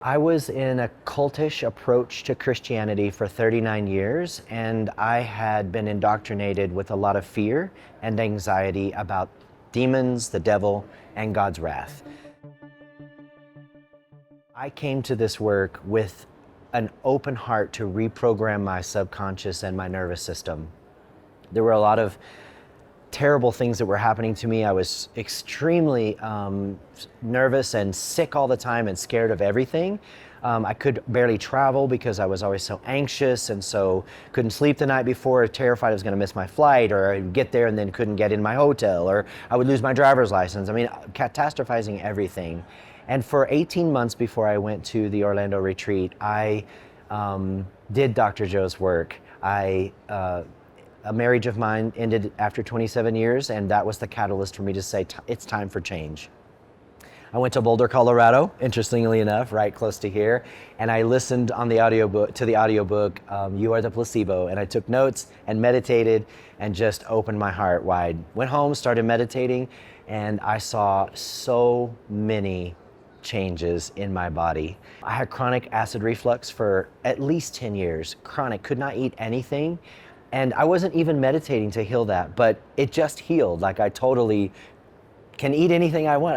I was in a cultish approach to Christianity for 39 years, and I had been indoctrinated with a lot of fear and anxiety about demons, the devil, and God's wrath. I came to this work with an open heart to reprogram my subconscious and my nervous system. There were a lot of terrible things that were happening to me. I was extremely nervous and sick all the time and scared of everything. I could barely travel because I was always so anxious, and so couldn't sleep the night before, terrified I was going to miss my flight, or I'd get there and then couldn't get in my hotel, or I would lose my driver's license. I mean, catastrophizing everything. And for 18 months before I went to the Orlando retreat, I did Dr. Joe's work. A marriage of mine ended after 27 years, and that was the catalyst for me to say, it's time for change. I went to Boulder, Colorado, interestingly enough, right close to here, and I listened on the audiobook You Are the Placebo, and I took notes and meditated and just opened my heart wide. Went home, started meditating, and I saw so many changes in my body. I had chronic acid reflux for at least 10 years, chronic, could not eat anything. And I wasn't even meditating to heal that, but it just healed. Like, I totally can eat anything I want.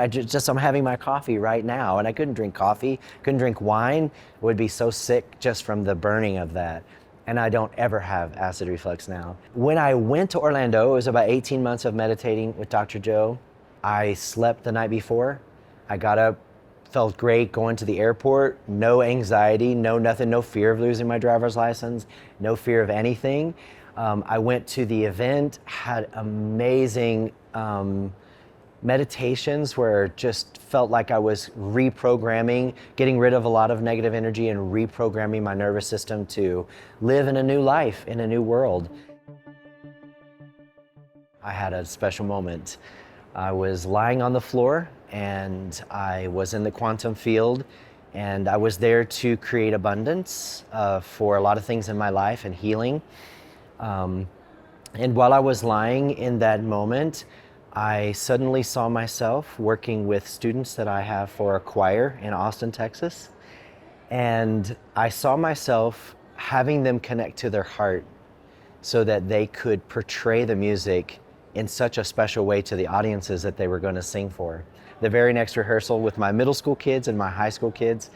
I'm having my coffee right now, and I couldn't drink coffee, couldn't drink wine. I would be so sick just from the burning of that. And I don't ever have acid reflux now. When I went to Orlando, it was about 18 months of meditating with Dr. Joe. I slept the night before. I got up, felt great going to the airport, no anxiety, no nothing, no fear of losing my driver's license, no fear of anything. I went to the event, had amazing meditations where it just felt like I was reprogramming, getting rid of a lot of negative energy and reprogramming my nervous system to live in a new life, in a new world. I had a special moment. I was lying on the floor and I was in the quantum field, and I was there to create abundance for a lot of things in my life and healing. And while I was lying in that moment, I suddenly saw myself working with students that I have for a choir in Austin, Texas. And I saw myself having them connect to their heart so that they could portray the music in such a special way to the audiences that they were going to sing for. The very next rehearsal with my middle school kids and my high school kids,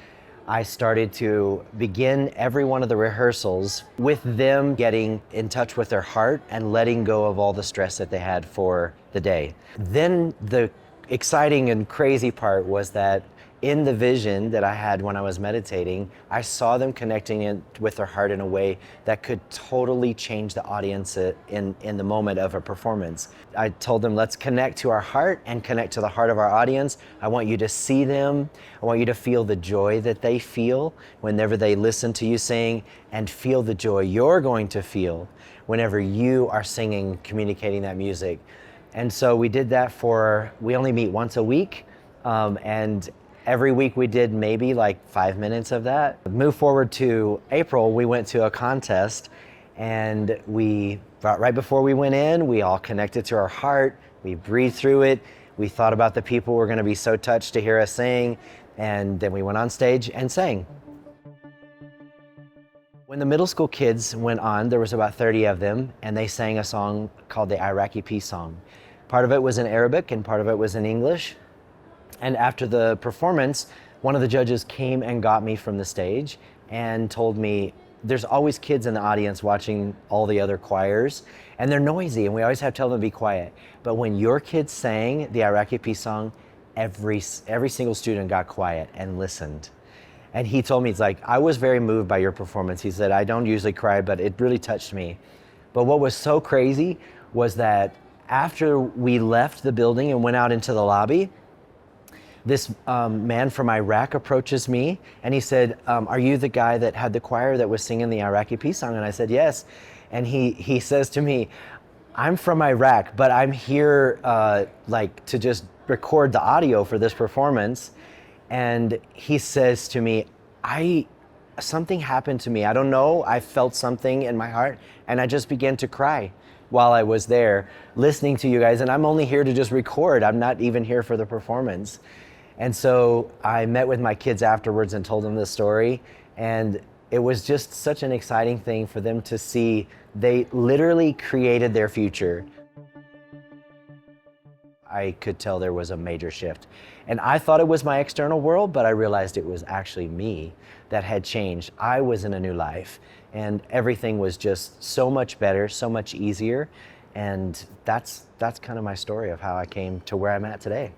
I started to begin every one of the rehearsals with them getting in touch with their heart and letting go of all the stress that they had for the day. Then the exciting and crazy part was that in the vision that I had when I was meditating, I saw them connecting in with their heart in a way that could totally change the audience in the moment of a performance. I told them, let's connect to our heart and connect to the heart of our audience. I want you to see them. I want you to feel the joy that they feel whenever they listen to you sing, and feel the joy you're going to feel whenever you are singing, communicating that music. And so we did that we only meet once a week, and every week we did maybe like 5 minutes of that. Move forward to April, we went to a contest, and right before we went in, we all connected to our heart, we breathed through it, we thought about the people who were gonna be so touched to hear us sing, and then we went on stage and sang. When the middle school kids went on, there was about 30 of them, and they sang a song called the Iraqi Peace Song. Part of it was in Arabic and part of it was in English. And after the performance, one of the judges came and got me from the stage and told me, there's always kids in the audience watching all the other choirs, and they're noisy, and we always have to tell them to be quiet. But when your kids sang the Iraqi Peace Song, every single student got quiet and listened. And he told me, it's like, I was very moved by your performance. He said, I don't usually cry, but it really touched me. But what was so crazy was that after we left the building and went out into the lobby, this man from Iraq approaches me and he said, are you the guy that had the choir that was singing the Iraqi Peace Song? And I said, yes. And he says to me, I'm from Iraq, but I'm here to just record the audio for this performance. And he says to me, something happened to me. I don't know, I felt something in my heart, and I just began to cry while I was there listening to you guys. And I'm only here to just record. I'm not even here for the performance. And so I met with my kids afterwards and told them this story. And it was just such an exciting thing for them to see. They literally created their future. I could tell there was a major shift. And I thought it was my external world, but I realized it was actually me that had changed. I was in a new life, and everything was just so much better, so much easier. And that's kind of my story of how I came to where I'm at today.